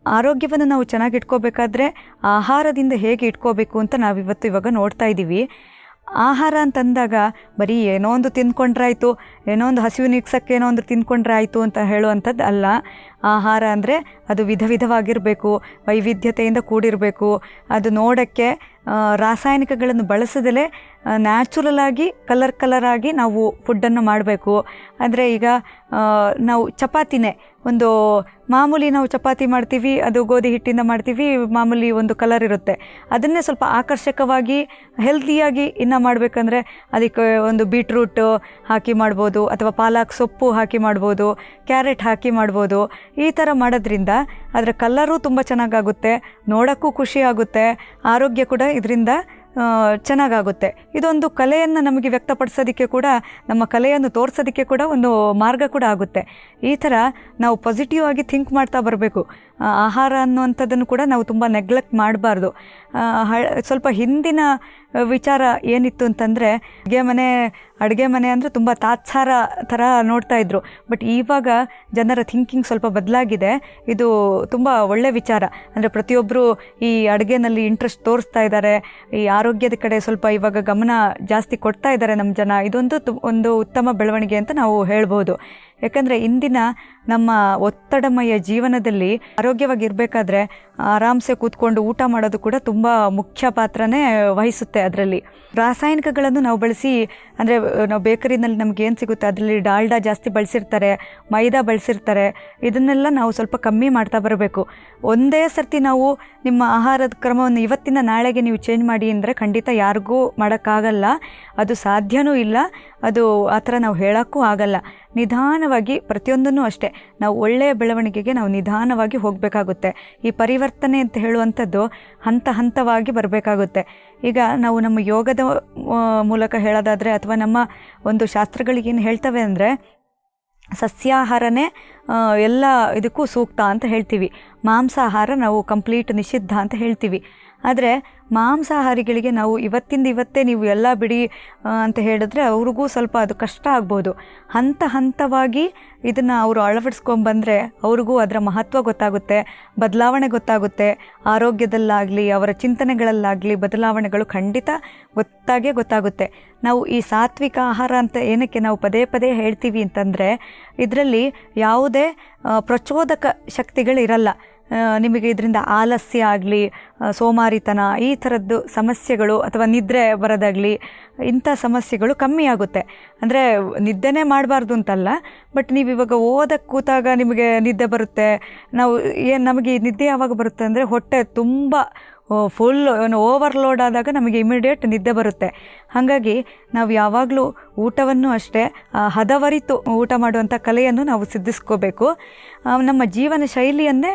ಆರೋಗ್ಯವನ್ನು ನಾವು ಚೆನ್ನಾಗಿ ಇಟ್ಕೋಬೇಕಾದ್ರೆ ಆಹಾರದಿಂದ ಹೇಗೆ ಇಟ್ಕೋಬೇಕು ಅಂತ ಇವಾಗ ನೋಡ್ತಾ ಇದ್ದೀವಿ. ಆಹಾರ ಅಂತಂದಾಗ ಬರೀ ಏನೋ ಒಂದು ತಿಂದ್ಕೊಂಡ್ರಾಯ್ತು, ಏನೋ ಒಂದು ಹಸಿವು ನೀಗ್ಸೋಕ್ಕೆ ಏನೋ ಒಂದು ತಿಂದ್ಕೊಂಡ್ರೆ ಆಯಿತು ಅಂತ ಹೇಳುವಂಥದ್ದು ಅಲ್ಲ. ಆಹಾರ ಅಂದರೆ ಅದು ವಿಧ ವಿಧವಾಗಿರಬೇಕು, ವೈವಿಧ್ಯತೆಯಿಂದ ಕೂಡಿರಬೇಕು. ಅದು ನೋಡೋಕ್ಕೆ ರಾಸಾಯನಿಕಗಳನ್ನು ಬಳಸದಲೇ ನ್ಯಾಚುರಲಾಗಿ ಕಲರ್ ನಾವು ಫುಡ್ಡನ್ನು ಮಾಡಬೇಕು. ಅಂದರೆ ಈಗ ನಾವು ಚಪಾತಿನೇ ಒಂದು ಮಾಮೂಲಿ ನಾವು ಚಪಾತಿ ಮಾಡ್ತೀವಿ, ಅದು ಗೋಧಿ ಹಿಟ್ಟಿಂದ ಮಾಡ್ತೀವಿ, ಮಾಮೂಲಿ ಒಂದು ಕಲರ್ ಇರುತ್ತೆ. ಅದನ್ನೇ ಸ್ವಲ್ಪ ಆಕರ್ಷಕವಾಗಿ ಹೆಲ್ದಿಯಾಗಿ ಇನ್ನು ಮಾಡಬೇಕಂದ್ರೆ ಅದಕ್ಕೆ ಒಂದು ಬೀಟ್ರೂಟ್ ಹಾಕಿ ಮಾಡ್ಬೋದು, ಅಥವಾ ಪಾಲಕ್ ಸೊಪ್ಪು ಹಾಕಿ ಮಾಡ್ಬೋದು, ಕ್ಯಾರೆಟ್ ಹಾಕಿ ಮಾಡ್ಬೋದು. ಈ ಥರ ಮಾಡೋದ್ರಿಂದ ಅದರ ಕಲರು ತುಂಬ ಚೆನ್ನಾಗಾಗುತ್ತೆ, ನೋಡೋಕ್ಕೂ ಖುಷಿ ಆಗುತ್ತೆ, ಆರೋಗ್ಯ ಕೂಡ ಇದರಿಂದ ಚೆನ್ನಾಗಾಗುತ್ತೆ. ಇದೊಂದು ಕಲೆಯನ್ನು ನಮಗೆ ವ್ಯಕ್ತಪಡಿಸೋದಕ್ಕೆ ಕೂಡ, ನಮ್ಮ ಕಲೆಯನ್ನು ತೋರಿಸೋದಕ್ಕೆ ಕೂಡ ಒಂದು ಮಾರ್ಗ ಕೂಡ ಆಗುತ್ತೆ. ಈ ಥರ ನಾವು ಪಾಸಿಟಿವ್ ಆಗಿ ಥಿಂಕ್ ಮಾಡ್ತಾ ಬರಬೇಕು. ಆಹಾರ ಅನ್ನುವಂಥದ್ದನ್ನು ಕೂಡ ನಾವು ತುಂಬ ನೆಗ್ಲೆಕ್ಟ್ ಮಾಡಬಾರ್ದು. ಸ್ವಲ್ಪ ಹಿಂದಿನ ವಿಚಾರ ಏನಿತ್ತು ಅಂತಂದರೆ ಅಡುಗೆ ಮನೆ ಅಂದರೆ ತುಂಬ ತಾತ್ಸಾರ ಥರ ನೋಡ್ತಾ ಇದ್ರು. ಬಟ್ ಇವಾಗ ಜನರ ಥಿಂಕಿಂಗ್ ಸ್ವಲ್ಪ ಬದಲಾಗಿದೆ. ಇದು ತುಂಬ ಒಳ್ಳೆಯ ವಿಚಾರ. ಅಂದರೆ ಪ್ರತಿಯೊಬ್ಬರು ಈ ಅಡುಗೆನಲ್ಲಿ ಇಂಟ್ರೆಸ್ಟ್ ತೋರಿಸ್ತಾ ಇದ್ದಾರೆ, ಈ ಆರೋಗ್ಯದ ಕಡೆ ಸ್ವಲ್ಪ ಇವಾಗ ಗಮನ ಜಾಸ್ತಿ ಕೊಡ್ತಾ ಇದ್ದಾರೆ ನಮ್ಮ ಜನ. ಒಂದು ಉತ್ತಮ ಬೆಳವಣಿಗೆ ಅಂತ ನಾವು ಹೇಳ್ಬೋದು. ಯಾಕಂದರೆ ಇಂದಿನ ನಮ್ಮ ಒತ್ತಡಮಯ ಜೀವನದಲ್ಲಿ ಆರೋಗ್ಯವಾಗಿರಬೇಕಾದ್ರೆ ಆರಾಮ್ಸೆ ಕೂತ್ಕೊಂಡು ಊಟ ಮಾಡೋದು ಕೂಡ ತುಂಬ ಮುಖ್ಯ ಪಾತ್ರನೇ ವಹಿಸುತ್ತೆ. ಅದರಲ್ಲಿ ರಾಸಾಯನಿಕಗಳನ್ನು ನಾವು ಬಳಸಿ, ಅಂದರೆ ನಾವು ಬೇಕರಿನಲ್ಲಿ ನಮ್ಗೆ ಏನು ಸಿಗುತ್ತೆ ಅದರಲ್ಲಿ ಡಾಲ್ಡಾ ಜಾಸ್ತಿ ಬಳಸಿರ್ತಾರೆ, ಮೈದಾ ಬಳಸಿರ್ತಾರೆ. ಇದನ್ನೆಲ್ಲ ನಾವು ಸ್ವಲ್ಪ ಕಮ್ಮಿ ಮಾಡ್ತಾ ಬರಬೇಕು. ಒಂದೇ ಸರ್ತಿ ನಾವು ನಿಮ್ಮ ಆಹಾರದ ಕ್ರಮವನ್ನು ಇವತ್ತಿನ ನಾಳೆಗೆ ನೀವು ಚೇಂಜ್ ಮಾಡಿ ಅಂದರೆ ಖಂಡಿತ ಯಾರಿಗೂ ಮಾಡೋಕ್ಕಾಗಲ್ಲ, ಅದು ಸಾಧ್ಯವೂ ಇಲ್ಲ, ಅದು ಆ ಥರ ನಾವು ಹೇಳೋಕ್ಕೂ ಆಗಲ್ಲ. ನಿಧಾನವಾಗಿ ಪ್ರತಿಯೊಂದನ್ನು ಅಷ್ಟೇ ನಾವು ಒಳ್ಳೆಯ ಬೆಳವಣಿಗೆಗೆ ನಾವು ನಿಧಾನವಾಗಿ ಹೋಗಬೇಕಾಗುತ್ತೆ. ಈ ಪರಿವರ್ತನೆ ಅಂತ ಹೇಳುವಂಥದ್ದು ಹಂತವಾಗಿ ಬರಬೇಕಾಗುತ್ತೆ. ಈಗ ನಾವು ನಮ್ಮ ಯೋಗದ ಮೂಲಕ ಹೇಳೋದಾದರೆ ಅಥವಾ ನಮ್ಮ ಒಂದು ಶಾಸ್ತ್ರಗಳಿಗೇನು ಹೇಳ್ತವೆ ಅಂದರೆ ಸಸ್ಯಾಹಾರನೇ ಎಲ್ಲ ಇದಕ್ಕೂ ಸೂಕ್ತ ಅಂತ ಹೇಳ್ತೀವಿ. ಮಾಂಸಾಹಾರ ನಾವು ಕಂಪ್ಲೀಟ್ ನಿಷಿದ್ಧ ಅಂತ ಹೇಳ್ತೀವಿ. ಆದರೆ ಮಾಂಸಾಹಾರಿಗಳಿಗೆ ನಾವು ಇವತ್ತಿಂದ ಇವತ್ತೇ ನೀವು ಎಲ್ಲ ಬಿಡಿ ಅಂತ ಹೇಳಿದ್ರೆ ಅವ್ರಿಗೂ ಸ್ವಲ್ಪ ಅದು ಕಷ್ಟ ಆಗ್ಬೋದು. ಹಂತ ಹಂತವಾಗಿ ಇದನ್ನು ಅವರು ಅಳವಡಿಸ್ಕೊಂಡ್ಬಂದರೆ ಅವ್ರಿಗೂ ಅದರ ಮಹತ್ವ ಗೊತ್ತಾಗುತ್ತೆ, ಬದಲಾವಣೆ ಗೊತ್ತಾಗುತ್ತೆ. ಆರೋಗ್ಯದಲ್ಲಾಗಲಿ ಅವರ ಚಿಂತನೆಗಳಲ್ಲಾಗಲಿ ಬದಲಾವಣೆಗಳು ಖಂಡಿತ ಗೊತ್ತಾಗುತ್ತೆ. ನಾವು ಈ ಸಾತ್ವಿಕ ಆಹಾರ ಅಂತ ಏನಕ್ಕೆ ನಾವು ಪದೇ ಪದೇ ಹೇಳ್ತೀವಿ ಅಂತಂದರೆ, ಇದರಲ್ಲಿ ಯಾವುದೇ ಪ್ರಚೋದಕ ಶಕ್ತಿಗಳಿರಲ್ಲ. ನಿಮಗೆ ಇದರಿಂದ ಆಲಸ್ಯ ಆಗಲಿ, ಸೋಮಾರಿತನ, ಈ ಥರದ್ದು ಸಮಸ್ಯೆಗಳು ಅಥವಾ ನಿದ್ರೆ ಬರೋದಾಗಲಿ, ಇಂಥ ಸಮಸ್ಯೆಗಳು ಕಮ್ಮಿ ಆಗುತ್ತೆ. ಅಂದರೆ ನಿದ್ದೆನೇ ಮಾಡಬಾರ್ದು ಅಂತಲ್ಲ, ಬಟ್ ನೀವು ಇವಾಗ ಓದಕ್ಕೆ ಕೂತಾಗ ನಿಮಗೆ ನಿದ್ದೆ ಬರುತ್ತೆ. ನಮಗೆ ನಿದ್ದೆ ಯಾವಾಗ ಬರುತ್ತೆ ಅಂದರೆ ಹೊಟ್ಟೆ ತುಂಬ ಫುಲ್ ಓವರ್ಲೋಡ್ ಆದಾಗ ನಮಗೆ ಇಮಿಡಿಯೇಟ್ ನಿದ್ದೆ ಬರುತ್ತೆ. ಹಾಗಾಗಿ ನಾವು ಯಾವಾಗಲೂ ಊಟವನ್ನು ಅಷ್ಟೇ ಹದವರಿತು ಊಟ ಮಾಡುವಂಥ ಕಲೆಯನ್ನು ನಾವು ಸಿದ್ಧಿಸ್ಕೋಬೇಕು. ನಮ್ಮ ಜೀವನ ಶೈಲಿಯನ್ನೇ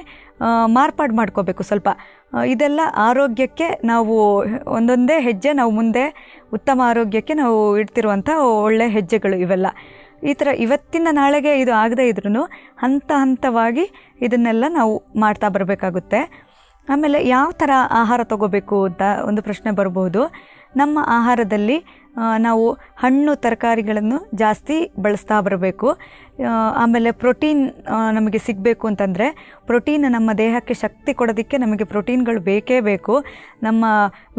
ಮಾರ್ಪಾಡು ಮಾಡ್ಕೋಬೇಕು ಸ್ವಲ್ಪ. ಇದೆಲ್ಲ ಆರೋಗ್ಯಕ್ಕೆ ನಾವು ಒಂದೊಂದೇ ಹೆಜ್ಜೆ ನಾವು ಮುಂದೆ ಉತ್ತಮ ಆರೋಗ್ಯಕ್ಕೆ ನಾವು ಇಡ್ತಿರುವಂಥ ಒಳ್ಳೆಯ ಹೆಜ್ಜೆಗಳು ಇವೆಲ್ಲ. ಈ ಥರ ಇವತ್ತಿನ ನಾಳೆಗೆ ಇದು ಆಗದೇ ಇದ್ರೂ ಹಂತ ಹಂತವಾಗಿ ಇದನ್ನೆಲ್ಲ ನಾವು ಮಾಡ್ತಾ ಬರಬೇಕಾಗುತ್ತೆ. ಆಮೇಲೆ ಯಾವ ಥರ ಆಹಾರ ತಗೋಬೇಕು ಅಂತ ಒಂದು ಪ್ರಶ್ನೆ ಬರ್ಬೋದು. ನಮ್ಮ ಆಹಾರದಲ್ಲಿ ನಾವು ಹಣ್ಣು ತರಕಾರಿಗಳನ್ನು ಜಾಸ್ತಿ ಬಳಸ್ತಾ ಬರಬೇಕು. ಆಮೇಲೆ ಪ್ರೋಟೀನ್ ನಮಗೆ ಸಿಗಬೇಕು ಅಂತಂದರೆ, ಪ್ರೋಟೀನ್ ನಮ್ಮ ದೇಹಕ್ಕೆ ಶಕ್ತಿ ಕೊಡೋದಕ್ಕೆ ನಮಗೆ ಪ್ರೋಟೀನ್ಗಳು ಬೇಕೇ ಬೇಕು. ನಮ್ಮ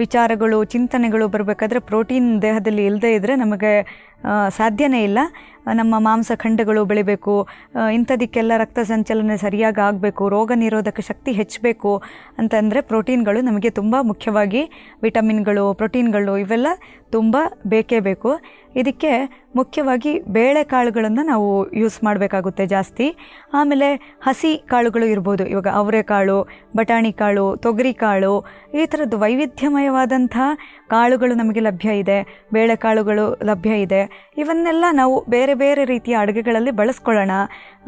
ವಿಚಾರಗಳು ಚಿಂತನೆಗಳು ಬರಬೇಕಾದ್ರೆ ಪ್ರೋಟೀನ್ ದೇಹದಲ್ಲಿ ಇಲ್ಲದೇ ಇದ್ದರೆ ನಮಗೆ ಸಾಧ್ಯನೇ ಇಲ್ಲ. ನಮ್ಮ ಮಾಂಸಖಂಡಗಳು ಬೆಳಿಬೇಕು, ಇಂಥದಕ್ಕೆಲ್ಲ ರಕ್ತ ಸಂಚಲನೆ ಸರಿಯಾಗಿ ಆಗಬೇಕು, ರೋಗ ನಿರೋಧಕ ಶಕ್ತಿ ಹೆಚ್ಚಬೇಕು ಅಂತಂದರೆ ಪ್ರೋಟೀನ್ಗಳು ನಮಗೆ ತುಂಬ ಮುಖ್ಯವಾಗಿ. ವಿಟಮಿನ್ಗಳು, ಪ್ರೋಟೀನ್ಗಳು ಇವೆಲ್ಲ ತುಂಬ ಬೇಕೇ ಬೇಕು. ಇದಕ್ಕೆ ಮುಖ್ಯವಾಗಿ ಬೇಳೆಕಾಳುಗಳನ್ನು ನಾವು ಯೂಸ್ ಮಾಡಬೇಕಾಗುತ್ತೆ ಜಾಸ್ತಿ. ಆಮೇಲೆ ಹಸಿ ಕಾಳುಗಳು ಇರ್ಬೋದು, ಇವಾಗ ಅವರೆಕಾಳು, ಬಟಾಣಿ ಕಾಳು, ತೊಗರಿ ಕಾಳು, ಈ ಥರದ್ದು ವೈವಿಧ್ಯಮಯವಾದಂಥ ಕಾಳುಗಳು ನಮಗೆ ಲಭ್ಯ ಇದೆ, ಬೇಳೆಕಾಳುಗಳು ಲಭ್ಯ ಇದೆ. ಇವನ್ನೆಲ್ಲ ನಾವು ಬೇರೆ ಬೇರೆ ರೀತಿಯ ಅಡುಗೆಗಳಲ್ಲಿ ಬಳಸ್ಕೊಳ್ಳೋಣ.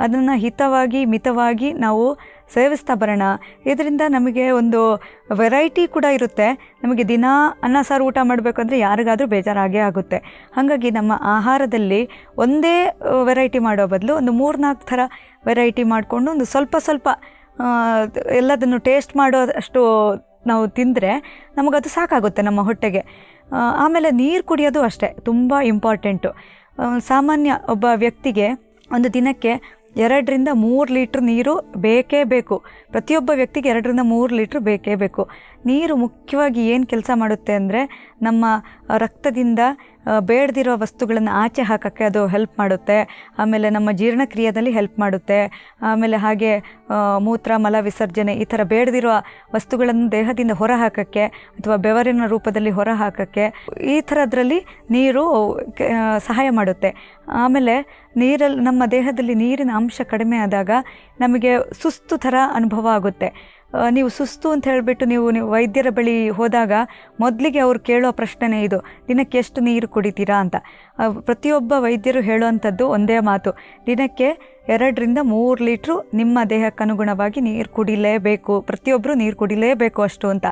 ಅದನ್ನು ಹಿತವಾಗಿ ಮಿತವಾಗಿ ನಾವು ಸೇವಿಸ್ತಾ ಬರೋಣ. ಇದರಿಂದ ನಮಗೆ ಒಂದು ವೆರೈಟಿ ಕೂಡ ಇರುತ್ತೆ. ನಮಗೆ ದಿನ ಅನ್ನ ಸಾರು ಊಟ ಮಾಡಬೇಕು ಅಂದರೆ ಯಾರಿಗಾದರೂ ಬೇಜಾರಾಗೇ ಆಗುತ್ತೆ. ಹಾಗಾಗಿ ನಮ್ಮ ಆಹಾರದಲ್ಲಿ ಒಂದೇ ವೆರೈಟಿ ಮಾಡೋ ಬದಲು ಒಂದು 3-4 ಥರ ವೆರೈಟಿ ಮಾಡಿಕೊಂಡು ಒಂದು ಸ್ವಲ್ಪ ಸ್ವಲ್ಪ ಎಲ್ಲದನ್ನು ಟೇಸ್ಟ್ ಮಾಡೋದಷ್ಟು ನಾವು ತಿಂದರೆ ನಮಗದು ಸಾಕಾಗುತ್ತೆ ನಮ್ಮ ಹೊಟ್ಟೆಗೆ. ಆಮೇಲೆ ನೀರು ಕುಡಿಯೋದು ಅಷ್ಟೇ ತುಂಬ ಇಂಪಾರ್ಟೆಂಟು. ಸಾಮಾನ್ಯ ಒಬ್ಬ ವ್ಯಕ್ತಿಗೆ ಒಂದು ದಿನಕ್ಕೆ 2-3 ಲೀಟ್ರ್ ನೀರು ಬೇಕೇ ಬೇಕು. ಪ್ರತಿಯೊಬ್ಬ ವ್ಯಕ್ತಿಗೆ 2-3 ಲೀಟ್ರ್ ಬೇಕೇ ಬೇಕು. ನೀರು ಮುಖ್ಯವಾಗಿ ಏನು ಕೆಲಸ ಮಾಡುತ್ತೆ ಅಂದರೆ, ನಮ್ಮ ರಕ್ತದಿಂದ ಬೇಡದಿರೋ ವಸ್ತುಗಳನ್ನು ಆಚೆ ಹಾಕೋಕ್ಕೆ ಅದು ಹೆಲ್ಪ್ ಮಾಡುತ್ತೆ. ಆಮೇಲೆ ನಮ್ಮ ಜೀರ್ಣಕ್ರಿಯೆಯಲ್ಲಿ ಹೆಲ್ಪ್ ಮಾಡುತ್ತೆ. ಆಮೇಲೆ ಹಾಗೆ ಮೂತ್ರ ಮಲ ವಿಸರ್ಜನೆ ಈ ಥರ ಬೇಡದಿರೋ ವಸ್ತುಗಳನ್ನು ದೇಹದಿಂದ ಹೊರ ಹಾಕೋಕ್ಕೆ ಅಥವಾ ಬೆವರಿನ ರೂಪದಲ್ಲಿ ಹೊರ ಹಾಕೋಕ್ಕೆ ಈ ಥರದ್ರಲ್ಲಿ ನೀರು ಸಹಾಯ ಮಾಡುತ್ತೆ. ಆಮೇಲೆ ನಮ್ಮ ದೇಹದಲ್ಲಿ ನೀರಿನ ಅಂಶ ಕಡಿಮೆ ಆದಾಗ ನಮಗೆ ಸುಸ್ತು ಥರ ಅನುಭವ ಆಗುತ್ತೆ. ನೀವು ಸುಸ್ತು ಅಂತ ಹೇಳಿಬಿಟ್ಟು ನೀವು ವೈದ್ಯರ ಬಳಿ ಹೋದಾಗ ಮೊದಲಿಗೆ ಅವ್ರು ಕೇಳೋ ಪ್ರಶ್ನೆನೇ ಇದು, ದಿನಕ್ಕೆ ಎಷ್ಟು ನೀರು ಕುಡಿತೀರಾ ಅಂತ. ಪ್ರತಿಯೊಬ್ಬ ವೈದ್ಯರು ಹೇಳುವಂಥದ್ದು ಒಂದೇ ಮಾತು, ದಿನಕ್ಕೆ 2-3 ಲೀಟ್ರು ನಿಮ್ಮ ದೇಹಕ್ಕೆ ಅನುಗುಣವಾಗಿ ನೀರು ಕುಡಿಲೇಬೇಕು. ಪ್ರತಿಯೊಬ್ಬರು ನೀರು ಕುಡಿಲೇಬೇಕು ಅಷ್ಟು ಅಂತ.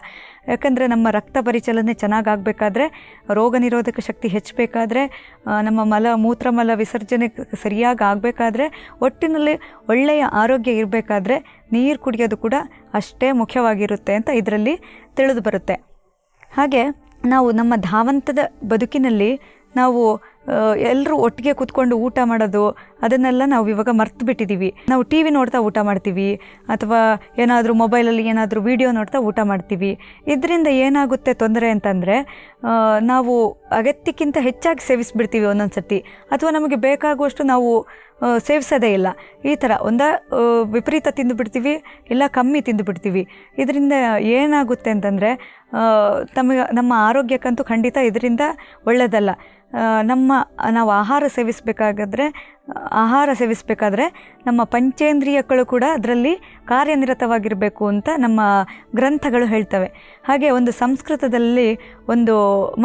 ಯಾಕಂದರೆ ನಮ್ಮ ರಕ್ತ ಪರಿಚಲನೆ ಚೆನ್ನಾಗಾಗಬೇಕಾದ್ರೆ, ರೋಗ ನಿರೋಧಕ ಶಕ್ತಿ ಹೆಚ್ಚಬೇಕಾದ್ರೆ, ನಮ್ಮ ಮೂತ್ರಮಲ ವಿಸರ್ಜನೆ ಸರಿಯಾಗಿ ಆಗಬೇಕಾದ್ರೆ, ಒಟ್ಟಿನಲ್ಲಿ ಒಳ್ಳೆಯ ಆರೋಗ್ಯ ಇರಬೇಕಾದ್ರೆ ನೀರು ಕುಡಿಯೋದು ಕೂಡ ಅಷ್ಟೇ ಮುಖ್ಯವಾಗಿರುತ್ತೆ ಅಂತ ಇದರಲ್ಲಿ ತಿಳಿದು ಬರುತ್ತೆ. ಹಾಗೆ ನಾವು ನಮ್ಮ ಧಾವಂತದ ಬದುಕಿನಲ್ಲಿ ನಾವು ಎಲ್ಲರೂ ಒಟ್ಟಿಗೆ ಕೂತ್ಕೊಂಡು ಊಟ ಮಾಡೋದು ಅದನ್ನೆಲ್ಲ ನಾವು ಇವಾಗ ಮರ್ತು ಬಿಟ್ಟಿದ್ದೀವಿ. ನಾವು ಟಿ ವಿ ನೋಡ್ತಾ ಊಟ ಮಾಡ್ತೀವಿ, ಅಥವಾ ಏನಾದರೂ ಮೊಬೈಲಲ್ಲಿ ಏನಾದರೂ ವೀಡಿಯೋ ನೋಡ್ತಾ ಊಟ ಮಾಡ್ತೀವಿ. ಇದರಿಂದ ಏನಾಗುತ್ತೆ ತೊಂದರೆ ಅಂತಂದರೆ, ನಾವು ಅಗತ್ಯಕ್ಕಿಂತ ಹೆಚ್ಚಾಗಿ ಸೇವಿಸ್ಬಿಡ್ತೀವಿ ಒಂದೊಂದು ಸರ್ತಿ, ಅಥವಾ ನಮಗೆ ಬೇಕಾಗುವಷ್ಟು ನಾವು ಸೇವಿಸೋದೇ ಇಲ್ಲ. ಈ ಥರ ವಿಪರೀತ ತಿಂದುಬಿಡ್ತೀವಿ, ಇಲ್ಲ ಕಮ್ಮಿ ತಿಂದುಬಿಡ್ತೀವಿ. ಇದರಿಂದ ಏನಾಗುತ್ತೆ ಅಂತಂದರೆ, ನಮ್ಮ ಆರೋಗ್ಯಕ್ಕಂತೂ ಖಂಡಿತ ಇದರಿಂದ ಒಳ್ಳೆಯದಲ್ಲ. ನಾವು ಆಹಾರ ಸೇವಿಸಬೇಕಾದ್ರೆ ನಮ್ಮ ಪಂಚೇಂದ್ರಿಯಗಳು ಕೂಡ ಅದರಲ್ಲಿ ಕಾರ್ಯನಿರತವಾಗಿರಬೇಕು ಅಂತ ನಮ್ಮ ಗ್ರಂಥಗಳು ಹೇಳ್ತವೆ. ಹಾಗೆ ಒಂದು ಸಂಸ್ಕೃತದಲ್ಲಿ ಒಂದು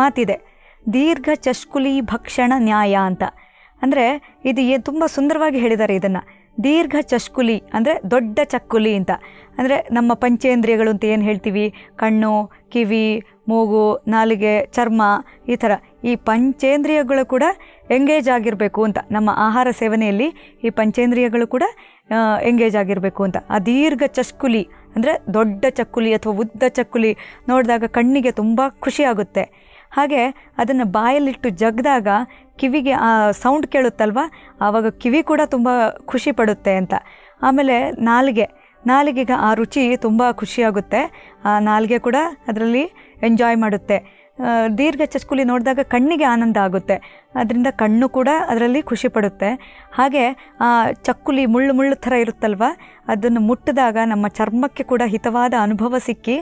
ಮಾತಿದೆ, ದೀರ್ಘ ಚಷ್ಕುಲಿ ಭಕ್ಷಣ ನ್ಯಾಯ ಅಂತ. ಅಂದರೆ ಇದು ತುಂಬ ಸುಂದರವಾಗಿ ಹೇಳಿದ್ದಾರೆ ಇದನ್ನು. ದೀರ್ಘ ಚಷ್ಕುಲಿ ಅಂದರೆ ದೊಡ್ಡ ಚಕ್ಕುಲಿ ಅಂತ. ಅಂದರೆ ನಮ್ಮ ಪಂಚೇಂದ್ರಿಯಗಳು ಅಂತ ಏನು ಹೇಳ್ತೀವಿ, ಕಣ್ಣು, ಕಿವಿ, ಮೂಗು, ನಾಲಿಗೆ, ಚರ್ಮ, ಈ ಥರ ಈ ಪಂಚೇಂದ್ರಿಯಗಳು ಕೂಡ ಎಂಗೇಜ್ ಆಗಿರಬೇಕು ಅಂತ. ನಮ್ಮ ಆಹಾರ ಸೇವನೆಯಲ್ಲಿ ಈ ಪಂಚೇಂದ್ರಿಯಗಳು ಕೂಡ ಎಂಗೇಜ್ ಆಗಿರಬೇಕು ಅಂತ. ಆ ದೀರ್ಘ ಚಷ್ಕುಲಿ ಅಂದರೆ ದೊಡ್ಡ ಚಕ್ಕುಲಿ ಅಥವಾ ಉದ್ದ ಚಕ್ಕುಲಿ ನೋಡಿದಾಗ ಕಣ್ಣಿಗೆ ತುಂಬ ಖುಷಿಯಾಗುತ್ತೆ. ಹಾಗೆ ಅದನ್ನು ಬಾಯಲ್ಲಿಟ್ಟು ಜಗ್ದಾಗ ಕಿವಿಗೆ ಆ ಸೌಂಡ್ ಕೇಳುತ್ತಲ್ವ, ಆವಾಗ ಕಿವಿ ಕೂಡ ತುಂಬ ಖುಷಿ ಪಡುತ್ತೆ ಅಂತ. ಆಮೇಲೆ ನಾಲಿಗೆಗೆ ಆ ರುಚಿ ತುಂಬ ಖುಷಿಯಾಗುತ್ತೆ, ಆ ನಾಲಿಗೆ ಕೂಡ ಅದರಲ್ಲಿ ಎಂಜಾಯ್ ಮಾಡುತ್ತೆ. ದೀರ್ಘ ಚಕ್ಕುಲಿ ನೋಡಿದಾಗ ಕಣ್ಣಿಗೆ ಆನಂದ ಆಗುತ್ತೆ, ಅದರಿಂದ ಕಣ್ಣು ಕೂಡ ಅದರಲ್ಲಿ ಖುಷಿ ಪಡುತ್ತೆ. ಹಾಗೆ ಆ ಚಕ್ಕುಲಿ ಮುಳ್ಳು ಥರ ಇರುತ್ತಲ್ವ, ಅದನ್ನು ಮುಟ್ಟಿದಾಗ ನಮ್ಮ ಚರ್ಮಕ್ಕೆ ಕೂಡ ಹಿತವಾದ ಅನುಭವ ಸಿಕ್ಕಿ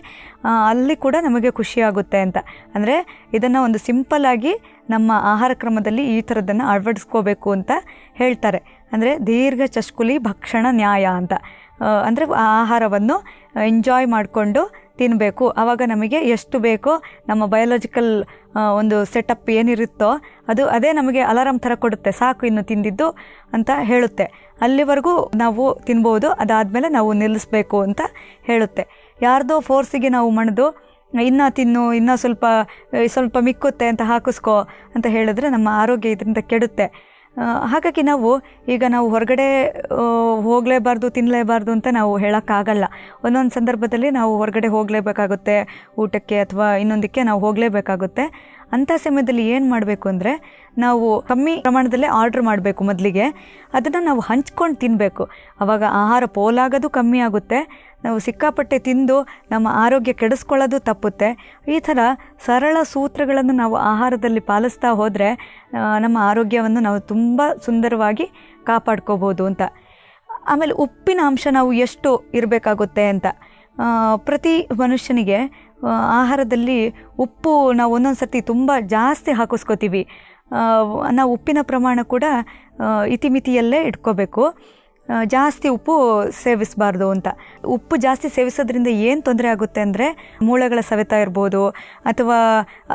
ಅಲ್ಲಿ ಕೂಡ ನಮಗೆ ಖುಷಿಯಾಗುತ್ತೆ ಅಂತ. ಅಂದರೆ ಇದನ್ನು ಒಂದು ಸಿಂಪಲ್ಲಾಗಿ ನಮ್ಮ ಆಹಾರ ಕ್ರಮದಲ್ಲಿ ಈ ಥರದ್ದನ್ನು ಅಳವಡಿಸ್ಕೋಬೇಕು ಅಂತ ಹೇಳ್ತಾರೆ. ಅಂದರೆ ದೀರ್ಘ ಚಕ್ಕುಲಿ ಭಕ್ಷಣ ನ್ಯಾಯ ಅಂತ. ಅಂದರೆ ಆಹಾರವನ್ನು ಎಂಜಾಯ್ ಮಾಡಿಕೊಂಡು ತಿನ್ನಬೇಕು. ಆವಾಗ ನಮಗೆ ಎಷ್ಟು ಬೇಕೋ ನಮ್ಮ ಬಯೋಲಾಜಿಕಲ್ ಒಂದು ಸೆಟಪ್ ಏನಿರುತ್ತೋ ಅದೇ ನಮಗೆ ಅಲಾರಾಮ್ ಥರ ಕೊಡುತ್ತೆ, ಸಾಕು ಇನ್ನು ತಿಂದಿದ್ದು ಅಂತ ಹೇಳುತ್ತೆ. ಅಲ್ಲಿವರೆಗೂ ನಾವು ತಿನ್ಬೋದು, ಅದಾದಮೇಲೆ ನಾವು ನಿಲ್ಲಿಸ್ಬೇಕು ಅಂತ ಹೇಳುತ್ತೆ. ಯಾರ್ದೋ ಫೋರ್ಸಿಗೆ ನಾವು ಮಣಿದು ಇನ್ನೂ ತಿನ್ನು, ಇನ್ನೂ ಸ್ವಲ್ಪ ಮಿಕ್ಕುತ್ತೆ ಅಂತ ಹಾಕಿಸ್ಕೋ ಅಂತ ಹೇಳಿದ್ರೆ ನಮ್ಮ ಆರೋಗ್ಯ ಇದರಿಂದ ಕೆಡುತ್ತೆ. ಹಾಗಾಗಿ ನಾವು ಹೊರಗಡೆ ಹೋಗಲೇಬಾರ್ದು, ತಿನ್ನಲೇಬಾರ್ದು ಅಂತ ನಾವು ಹೇಳೋಕ್ಕಾಗಲ್ಲ. ಒಂದೊಂದು ಸಂದರ್ಭದಲ್ಲಿ ನಾವು ಹೊರಗಡೆ ಹೋಗಲೇಬೇಕಾಗುತ್ತೆ, ಊಟಕ್ಕೆ ಅಥವಾ ಇನ್ನೊಂದಕ್ಕೆ ನಾವು ಹೋಗಲೇಬೇಕಾಗುತ್ತೆ. ಅಂಥ ಸಮಯದಲ್ಲಿ ಏನು ಮಾಡಬೇಕು ಅಂದರೆ, ನಾವು ಕಮ್ಮಿ ಪ್ರಮಾಣದಲ್ಲೇ ಆರ್ಡ್ರ್ ಮಾಡಬೇಕು. ಮೊದಲಿಗೆ ಅದನ್ನು ನಾವು ಹಂಚ್ಕೊಂಡು ತಿನ್ನಬೇಕು. ಆವಾಗ ಆಹಾರ ಪೋಲಾಗೋದು ಕಮ್ಮಿ ಆಗುತ್ತೆ, ನಾವು ಸಿಕ್ಕಾಪಟ್ಟೆ ತಿಂದು ನಮ್ಮ ಆರೋಗ್ಯ ಕೆಡಿಸ್ಕೊಳ್ಳೋದು ತಪ್ಪುತ್ತೆ. ಈ ಥರ ಸರಳ ಸೂತ್ರಗಳನ್ನು ನಾವು ಆಹಾರದಲ್ಲಿ ಪಾಲಿಸ್ತಾ ಹೋದರೆ ನಮ್ಮ ಆರೋಗ್ಯವನ್ನು ನಾವು ತುಂಬ ಸುಂದರವಾಗಿ ಕಾಪಾಡ್ಕೋಬೋದು ಅಂತ. ಆಮೇಲೆ ಉಪ್ಪಿನ ಅಂಶ ನಾವು ಎಷ್ಟು ಇರಬೇಕಾಗುತ್ತೆ ಅಂತ. ಪ್ರತಿ ಮನುಷ್ಯನಿಗೆ ಆಹಾರದಲ್ಲಿ ಉಪ್ಪು ನಾವು ಒಂದೊಂದು ಸರ್ತಿ ತುಂಬ ಜಾಸ್ತಿ ಹಾಕಿಸ್ಕೋತೀವಿ. ನಾವು ಉಪ್ಪಿನ ಪ್ರಮಾಣ ಕೂಡ ಇತಿಮಿತಿಯಲ್ಲೇ ಇಟ್ಕೋಬೇಕು. ಜಾಸ್ತಿ ಉಪ್ಪು ಸೇವಿಸಬಾರ್ದು ಅಂತ. ಉಪ್ಪು ಜಾಸ್ತಿ ಸೇವಿಸೋದ್ರಿಂದ ಏನು ತೊಂದರೆ ಆಗುತ್ತೆ ಅಂದರೆ, ಮೂಳೆಗಳ ಸವೆತ ಇರ್ಬೋದು ಅಥವಾ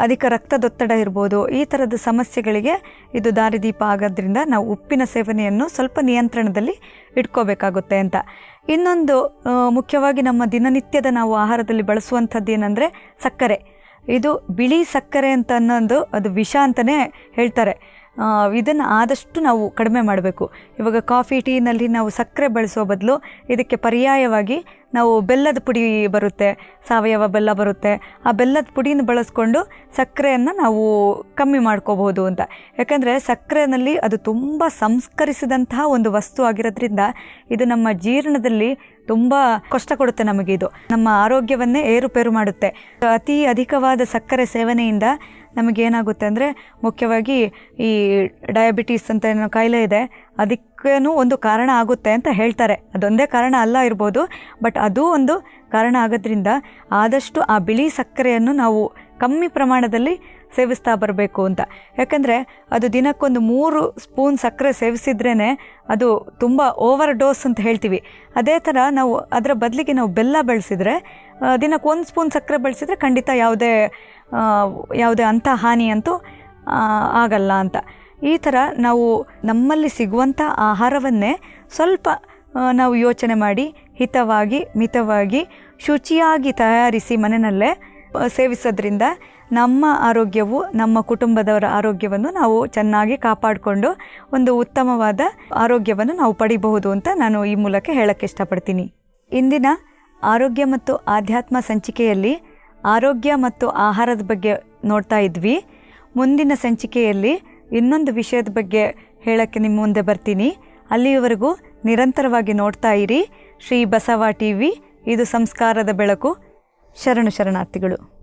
ಅಧಿಕ ರಕ್ತದೊತ್ತಡ ಇರ್ಬೋದು, ಈ ಥರದ ಸಮಸ್ಯೆಗಳಿಗೆ ಇದು ದಾರಿದೀಪ ಆಗೋದ್ರಿಂದ ನಾವು ಉಪ್ಪಿನ ಸೇವನೆಯನ್ನು ಸ್ವಲ್ಪ ನಿಯಂತ್ರಣದಲ್ಲಿ ಇಟ್ಕೋಬೇಕಾಗುತ್ತೆ ಅಂತ. ಇನ್ನೊಂದು ಮುಖ್ಯವಾಗಿ ನಮ್ಮ ದಿನನಿತ್ಯದ ನಾವು ಆಹಾರದಲ್ಲಿ ಬಳಸುವಂಥದ್ದು ಏನಂದರೆ ಸಕ್ಕರೆ. ಇದು ಬಿಳಿ ಸಕ್ಕರೆ ಅಂತ ಅನ್ನೋದು ಅದು ವಿಷ ಅಂತಲೇ ಹೇಳ್ತಾರೆ. ಇದನ್ನು ಆದಷ್ಟು ನಾವು ಕಡಿಮೆ ಮಾಡಬೇಕು. ಇವಾಗ ಕಾಫಿ ಟೀನಲ್ಲಿ ನಾವು ಸಕ್ಕರೆ ಬಳಸೋ ಬದಲು ಇದಕ್ಕೆ ಪರ್ಯಾಯವಾಗಿ ನಾವು ಬೆಲ್ಲದ ಪುಡಿ ಬರುತ್ತೆ, ಸಾವಯವ ಬೆಲ್ಲ ಬರುತ್ತೆ, ಆ ಬೆಲ್ಲದ ಪುಡಿನ ಬಳಸ್ಕೊಂಡು ಸಕ್ಕರೆಯನ್ನು ನಾವು ಕಮ್ಮಿ ಮಾಡ್ಕೋಬಹುದು ಅಂತ. ಯಾಕಂದರೆ ಸಕ್ಕರೆಯಲ್ಲಿ ಅದು ತುಂಬ ಸಂಸ್ಕರಿಸಿದಂತಹ ಒಂದು ವಸ್ತು ಆಗಿರೋದ್ರಿಂದ ಇದು ನಮ್ಮ ಜೀರ್ಣದಲ್ಲಿ ತುಂಬ ಕಷ್ಟ ಕೊಡುತ್ತೆ. ನಮಗಿದು ನಮ್ಮ ಆರೋಗ್ಯವನ್ನೇ ಏರುಪೇರು ಮಾಡುತ್ತೆ. ಅತಿ ಅಧಿಕವಾದ ಸಕ್ಕರೆ ಸೇವನೆಯಿಂದ ನಮಗೇನಾಗುತ್ತೆ ಅಂದರೆ, ಮುಖ್ಯವಾಗಿ ಈ ಡಯಾಬಿಟೀಸ್ ಅಂತ ಏನೋ ಕಾಯಿಲೆ ಇದೆ, ಅದಕ್ಕೇನೂ ಒಂದು ಕಾರಣ ಆಗುತ್ತೆ ಅಂತ ಹೇಳ್ತಾರೆ. ಅದೊಂದೇ ಕಾರಣ ಅಲ್ಲ ಇರ್ಬೋದು, ಬಟ್ ಅದು ಒಂದು ಕಾರಣ ಆಗೋದ್ರಿಂದ ಆದಷ್ಟು ಆ ಬಿಳಿ ಸಕ್ಕರೆಯನ್ನು ನಾವು ಕಮ್ಮಿ ಪ್ರಮಾಣದಲ್ಲಿ ಸೇವಿಸ್ತಾ ಬರಬೇಕು ಅಂತ. ಯಾಕಂದರೆ ಅದು ದಿನಕ್ಕೊಂದು 3 ಸ್ಪೂನ್ ಸಕ್ಕರೆ ಸೇವಿಸಿದ್ರೇ ಅದು ತುಂಬ ಓವರ್ ಡೋಸ್ ಅಂತ ಹೇಳ್ತೀವಿ. ಅದೇ ಥರ ನಾವು ಅದರ ಬದಲಿಗೆ ನಾವು ಬೆಲ್ಲ ಬಳಸಿದರೆ, ದಿನಕ್ಕೆ 1 ಸ್ಪೂನ್ ಸಕ್ಕರೆ ಬಳಸಿದರೆ ಖಂಡಿತ ಯಾವುದೇ ಅಂಥ ಹಾನಿ ಅಂತೂ ಆಗಲ್ಲ ಅಂತ. ಈ ಥರ ನಾವು ನಮ್ಮಲ್ಲಿ ಸಿಗುವಂಥ ಆಹಾರವನ್ನೇ ಸ್ವಲ್ಪ ನಾವು ಯೋಚನೆ ಮಾಡಿ ಹಿತವಾಗಿ ಮಿತವಾಗಿ ಶುಚಿಯಾಗಿ ತಯಾರಿಸಿ ಮನೆಯಲ್ಲೇ ಸೇವಿಸೋದ್ರಿಂದ ನಮ್ಮ ಆರೋಗ್ಯವು, ನಮ್ಮ ಕುಟುಂಬದವರ ಆರೋಗ್ಯವನ್ನು ನಾವು ಚೆನ್ನಾಗಿ ಕಾಪಾಡಿಕೊಂಡು ಒಂದು ಉತ್ತಮವಾದ ಆರೋಗ್ಯವನ್ನು ನಾವು ಪಡಿಬಹುದು ಅಂತ ನಾನು ಈ ಮೂಲಕ ಹೇಳಕ್ಕೆ ಇಷ್ಟಪಡ್ತೀನಿ. ಇಂದಿನ ಆರೋಗ್ಯ ಮತ್ತು ಆಧ್ಯಾತ್ಮ ಸಂಚಿಕೆಯಲ್ಲಿ ಆರೋಗ್ಯ ಮತ್ತು ಆಹಾರದ ಬಗ್ಗೆ ನೋಡ್ತಾ ಇದ್ವಿ. ಮುಂದಿನ ಸಂಚಿಕೆಯಲ್ಲಿ ಇನ್ನೊಂದು ವಿಷಯದ ಬಗ್ಗೆ ಹೇಳಕ್ಕೆ ನಿಮ್ಮ ಮುಂದೆ ಬರ್ತೀನಿ. ಅಲ್ಲಿಯವರೆಗೂ ನಿರಂತರವಾಗಿ ನೋಡ್ತಾ ಇರಿ ಶ್ರೀ ಬಸವ ಟಿವಿ. ಇದು ಸಂಸ್ಕಾರದ ಬೆಳಕು. ಶರಣಾರ್ಥಿಗಳು.